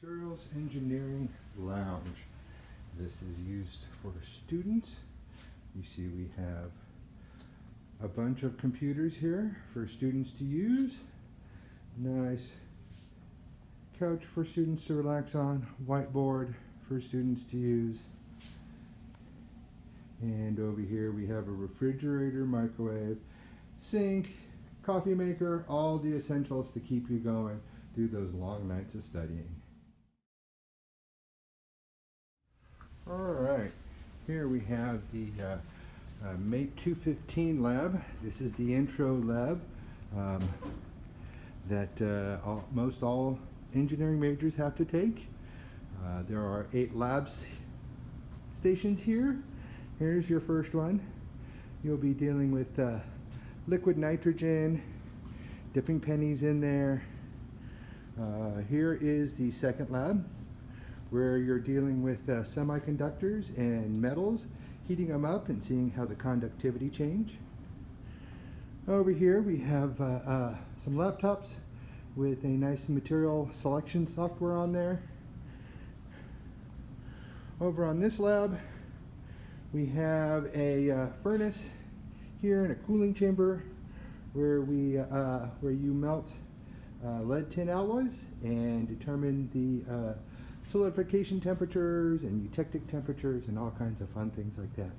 Materials Engineering Lounge. This is used for students. You see we have a bunch of computers here for students to use. Nice couch for students to relax on, whiteboard for students to use. And over here we have a refrigerator, microwave, sink, coffee maker, all the essentials to keep you going through those long nights of studying. All right, here we have the Mate 215 lab. This is the intro lab that most all engineering majors have to take. There are 8 labs stations here. Here's your first one. You'll be dealing with liquid nitrogen, dipping pennies in there. Here is the second lab, where you're dealing with semiconductors and metals, heating them up and seeing how the conductivity change. Over here we have some laptops with a nice material selection software on there. Over on this lab we have a furnace here and a cooling chamber where you melt lead tin alloys and determine the solidification temperatures and eutectic temperatures and all kinds of fun things like that.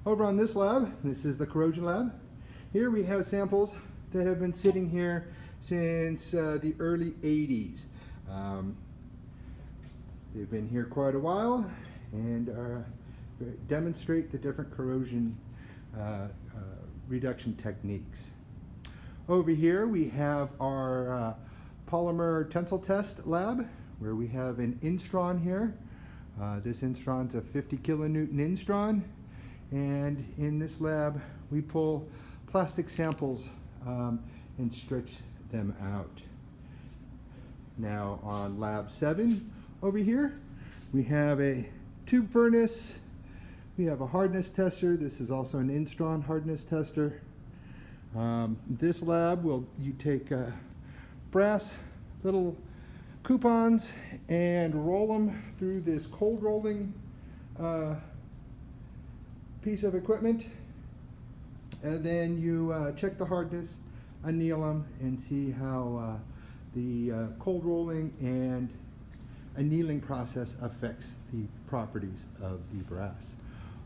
Over on this lab, this is the corrosion lab. Here we have samples that have been sitting here since the early 80s. They've been here quite a while and demonstrate the different corrosion reduction techniques. Over here we have our polymer tensile test lab, where we have an instron here. This instron's a 50 kilonewton instron, and in this lab we pull plastic samples and stretch them out. Now on lab 7 over here we have a tube furnace. We have a hardness tester. This is also an instron hardness tester. This lab you take brass little coupons and roll them through this cold rolling piece of equipment, and then you check the hardness, anneal them, and see how the cold rolling and annealing process affects the properties of the brass.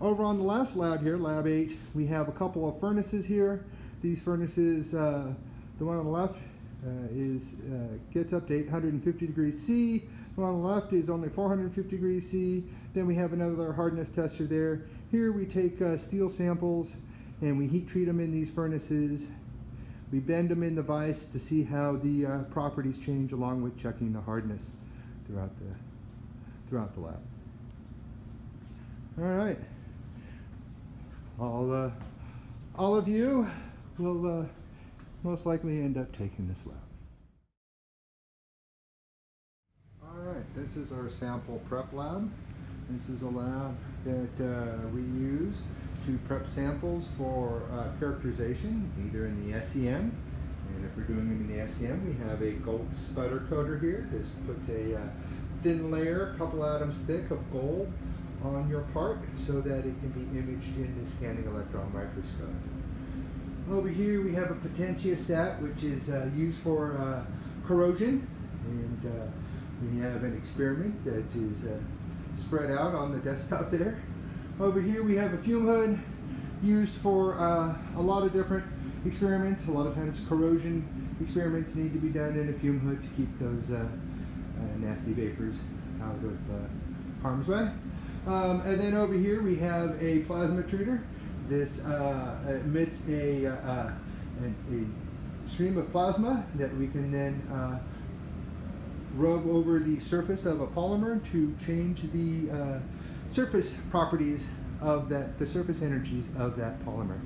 Over on the last lab here, lab 8, we have a couple of furnaces here. These furnaces, the one on the left gets up to 850 degrees C. The one on the left is only 450 degrees C. Then we have another hardness tester there. Here we take steel samples and we heat treat them in these furnaces. We bend them in the vise to see how the properties change, along with checking the hardness throughout the lab. All right. All of you will most likely end up taking this lab. All right, this is our sample prep lab. This is a lab that we use to prep samples for characterization, either in the SEM, and if we're doing them in the SEM, we have a gold sputter coater here. This puts a thin layer, a couple atoms thick of gold on your part so that it can be imaged in the scanning electron microscope. Over here we have a potentiostat, which is used for corrosion, and we have an experiment that is spread out on the desktop there. Over here we have a fume hood used for a lot of different experiments. A lot of times corrosion experiments need to be done in a fume hood to keep those nasty vapors out of harm's way. And then over here we have a plasma treater. This emits a stream of plasma that we can then rub over the surface of a polymer to change the surface properties of the surface energies of that polymer.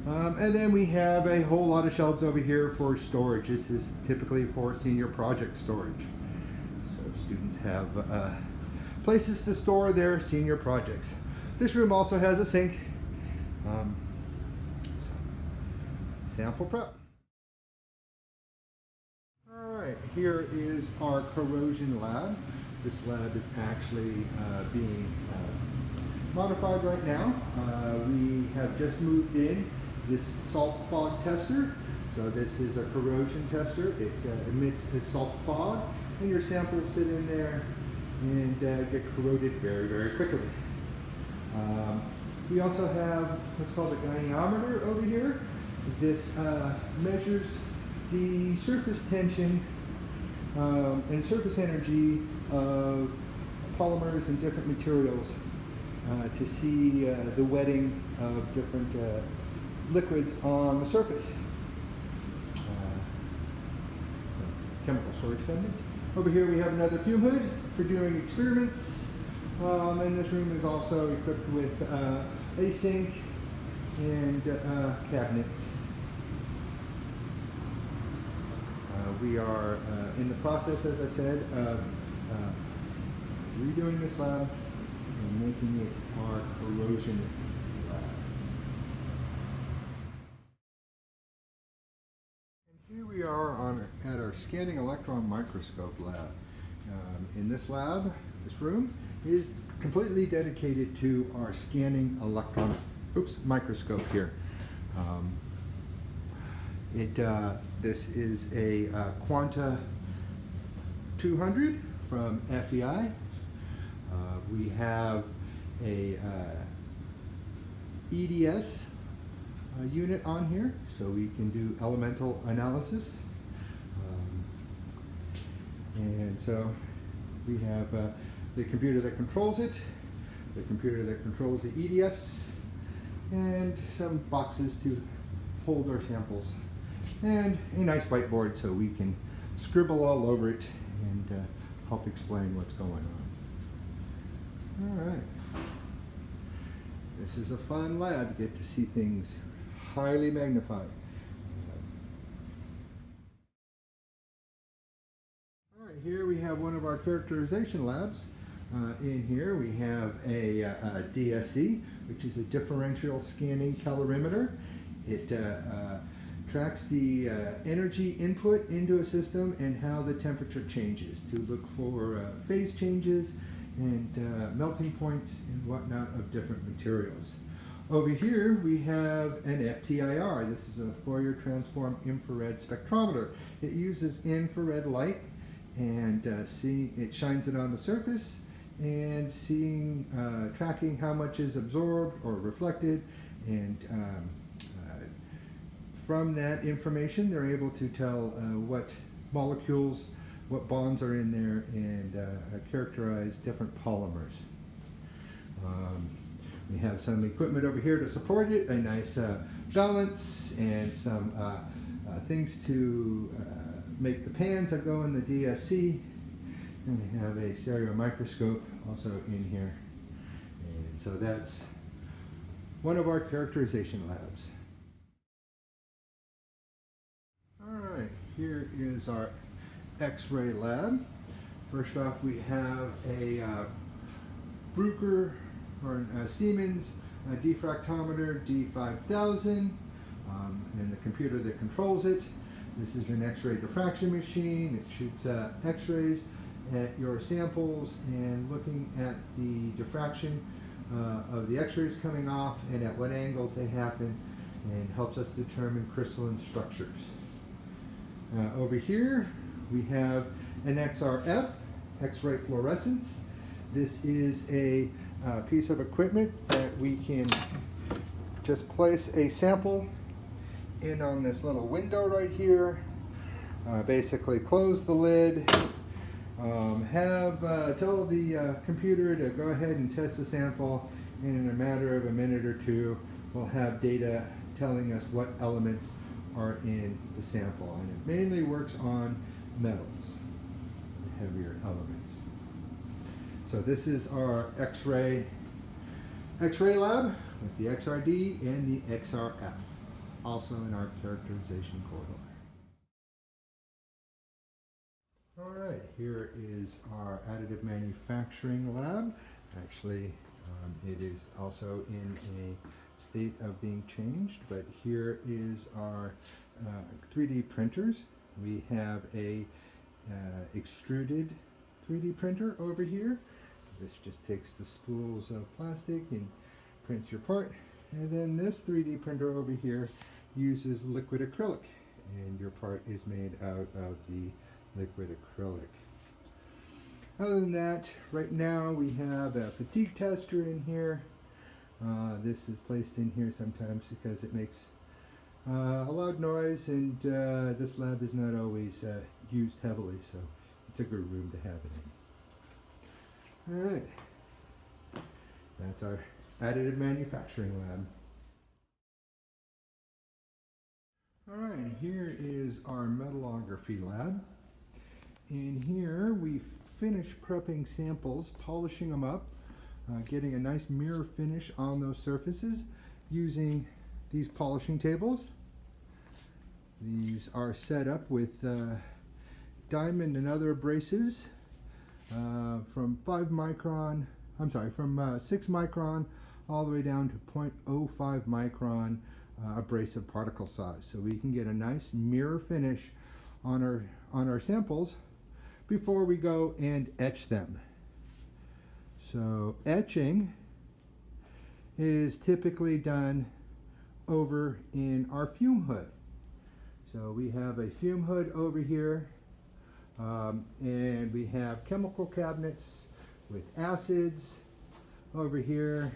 And then we have a whole lot of shelves over here for storage. This is typically for senior project storage. So students have places to store their senior projects. This room also has a sink. Sample prep. All right. Alright, here is our corrosion lab. This lab is actually being modified right now. We have just moved in this salt fog tester. So this is a corrosion tester. It emits a salt fog, and your samples sit in there and get corroded very, very quickly. We also have what's called a goniometer over here. This measures the surface tension and surface energy of polymers and different materials to see the wetting of different liquids on the surface. Chemical storage cabinets. Over here we have another fume hood for doing experiments. And this room is also equipped with a sink and cabinets. We are in the process, as I said, of redoing this lab and making it our corrosion lab. And here we are at our scanning electron microscope lab. In this lab, this room is completely dedicated to our scanning electron microscope here. This is a Quanta 200 from FEI. We have a EDS unit on here, so we can do elemental analysis. And so we have the computer that controls it, the computer that controls the EDS, and some boxes to hold our samples, and a nice whiteboard so we can scribble all over it and help explain what's going on. All right. This is a fun lab. You get to see things highly magnified. All right, here we have one of our characterization labs. In here we have a DSC, which is a differential scanning calorimeter. It tracks the energy input into a system and how the temperature changes to look for phase changes and melting points and whatnot of different materials. Over here we have an FTIR. This is a Fourier transform infrared spectrometer. It uses infrared light and it shines it on the surface and tracking how much is absorbed or reflected, and from that information they're able to tell what molecules, what bonds are in there, and characterize different polymers. We have some equipment over here to support it, a nice balance and some things to make the pans that go in the DSC. And we have a stereo microscope also in here. And so that's one of our characterization labs. All right, here is our X-ray lab. First off, we have a Bruker or a Siemens diffractometer D5000 and the computer that controls it. This is an X-ray diffraction machine. It shoots X-rays at your samples and looking at the diffraction of the X-rays coming off and at what angles they happen, and helps us determine crystalline structures. Over here we have an XRF, X-ray fluorescence. This is a piece of equipment that we can just place a sample in on this little window right here, basically close the lid, tell the computer to go ahead and test the sample, and in a matter of a minute or two we'll have data telling us what elements are in the sample. And it mainly works on metals, the heavier elements. So this is our X-ray lab with the XRD and the XRF, also in our characterization corridor. All right, here is our additive manufacturing lab. Actually, it is also in a state of being changed, but here is our 3D printers. We have a extruded 3D printer over here. This just takes the spools of plastic and prints your part. And then this 3D printer over here uses liquid acrylic, and your part is made out of the liquid acrylic. Other than that, right now we have a fatigue tester in here. This is placed in here sometimes because it makes a loud noise, and this lab is not always used heavily, so it's a good room to have it in. Alright, that's our additive manufacturing lab. Alright, here is our metallography lab. In here we finish prepping samples, polishing them up, getting a nice mirror finish on those surfaces using these polishing tables. These are set up with diamond and other abrasives from 6 micron all the way down to 0.05 micron abrasive particle size. So we can get a nice mirror finish on our samples before we go and etch them. So etching is typically done over in our fume hood. So we have a fume hood over here, and we have chemical cabinets with acids over here,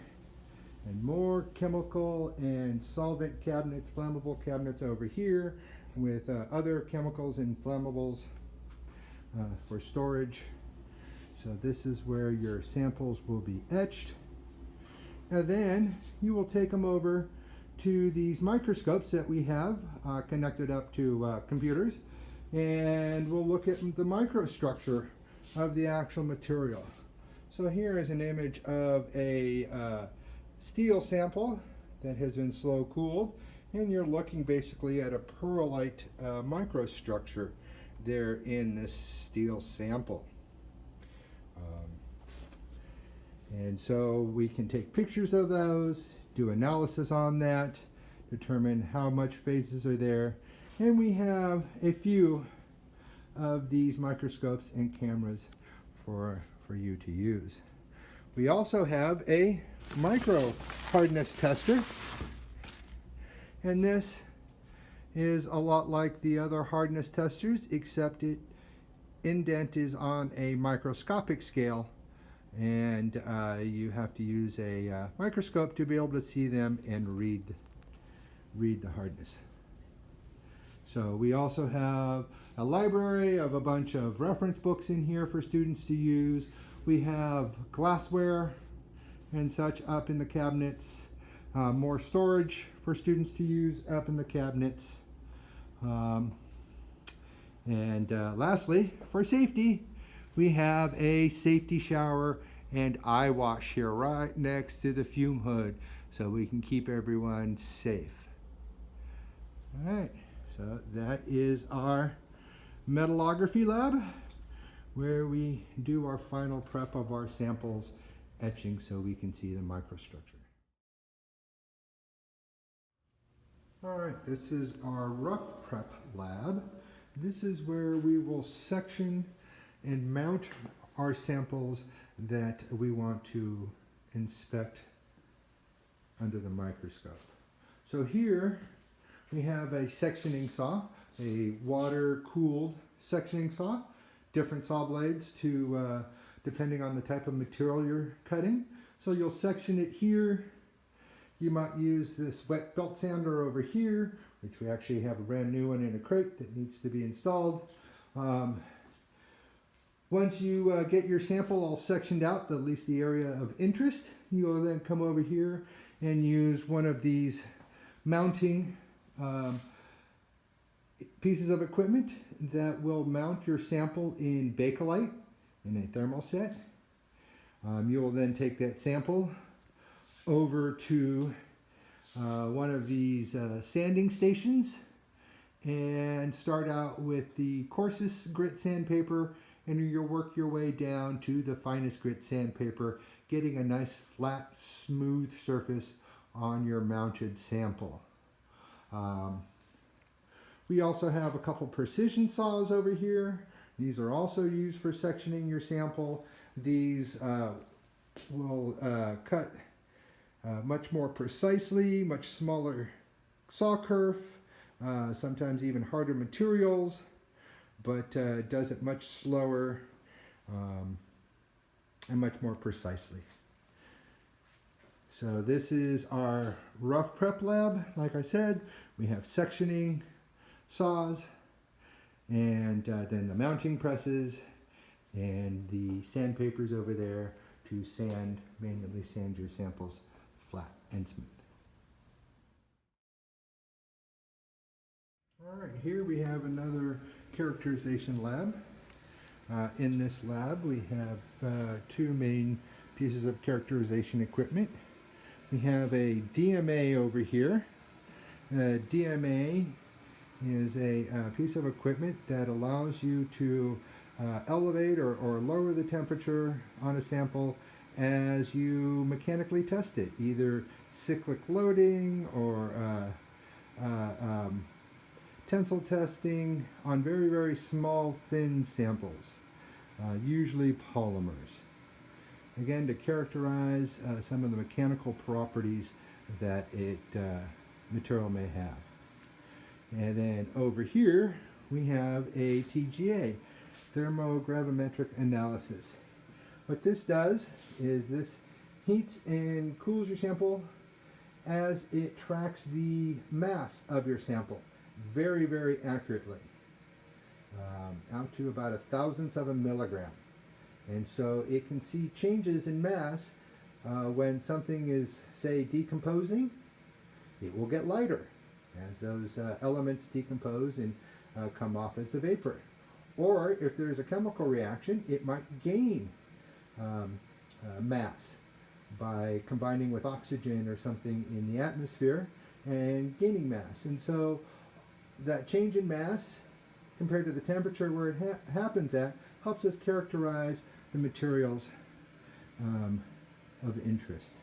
and more chemical and solvent cabinets, flammable cabinets over here with other chemicals and flammables for storage. So this is where your samples will be etched, and then you will take them over to these microscopes that we have connected up to computers, and we'll look at the microstructure of the actual material. So here is an image of a steel sample that has been slow cooled, and you're looking basically at a pearlite microstructure there in this steel sample. And so we can take pictures of those, do analysis on that, determine how much phases are there, and we have a few of these microscopes and cameras for you to use. We also have a micro hardness tester, and this is a lot like the other hardness testers, except indent is on a microscopic scale, and you have to use a microscope to be able to see them and read the hardness. So we also have a library of a bunch of reference books in here for students to use. We have glassware and such up in the cabinets, more storage for students to use up in the cabinets. Lastly, for safety, we have a safety shower and eye wash here right next to the fume hood, so we can keep everyone safe. All right, so that is our metallography lab, where we do our final prep of our samples, etching so we can see the microstructure. All right, this is our rough prep lab. This is where we will section and mount our samples that we want to inspect under the microscope. So here we have a sectioning saw, a water-cooled sectioning saw, different saw blades to depending on the type of material you're cutting. So you'll section it here. You might use this wet belt sander over here, which we actually have a brand new one in a crate that needs to be installed. Once you get your sample all sectioned out, at least the area of interest, you will then come over here and use one of these mounting pieces of equipment that will mount your sample in Bakelite in a thermoset. You will then take that sample over to one of these sanding stations and start out with the coarsest grit sandpaper, and you'll work your way down to the finest grit sandpaper, getting a nice flat, smooth surface on your mounted sample. We also have a couple precision saws over here These are also used for sectioning your sample. These will cut much more precisely, much smaller saw kerf, sometimes even harder materials, but does it much slower and much more precisely. So this is our rough prep lab. Like I said, we have sectioning saws, and then the mounting presses and the sandpapers over there to manually sand your samples flat and smooth. All right, here we have another characterization lab. In this lab we have two main pieces of characterization equipment. We have a DMA over here. DMA is a piece of equipment that allows you to elevate or lower the temperature on a sample as you mechanically test it, either cyclic loading or tensile testing on very, very small, thin samples, usually polymers. Again, to characterize some of the mechanical properties that material may have. And then over here, we have a TGA, thermogravimetric analysis. What this does is this heats and cools your sample as it tracks the mass of your sample very, very accurately, out to about 1,000th of a milligram. And so it can see changes in mass when something is, say, decomposing. It will get lighter as those elements decompose and come off as a vapor. Or if there's a chemical reaction, it might gain mass by combining with oxygen or something in the atmosphere and gaining mass. And so that change in mass compared to the temperature where it happens at helps us characterize the materials of interest.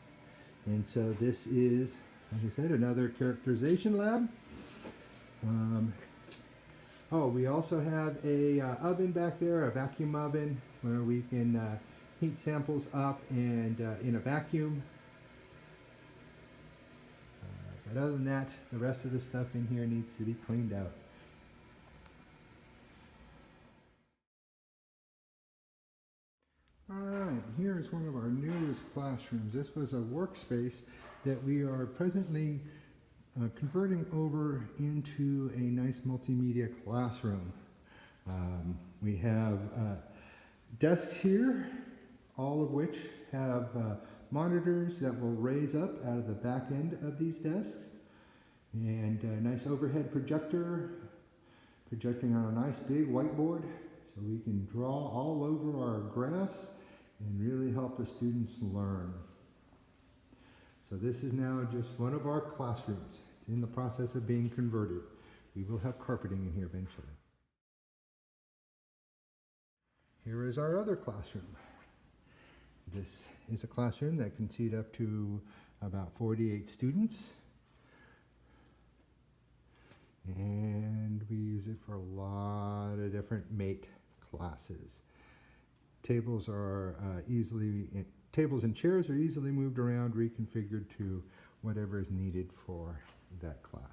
And so this is, like I said, another characterization lab. We also have a oven back there, a vacuum oven, where we can heat samples up and in a vacuum. But other than that, the rest of the stuff in here needs to be cleaned out. Alright, here is one of our newest classrooms. This was a workspace that we are presently converting over into a nice multimedia classroom. We have desks here, all of which have monitors that will raise up out of the back end of these desks, and a nice overhead projector projecting on a nice big whiteboard so we can draw all over our graphs and really help the students learn. So this is now just one of our classrooms. It's in the process of being converted. We will have carpeting in here eventually. Here is our other classroom. This is a classroom that can seat up to about 48 students. And we use it for a lot of different mate classes. Tables and chairs are easily moved around, reconfigured to whatever is needed for that class.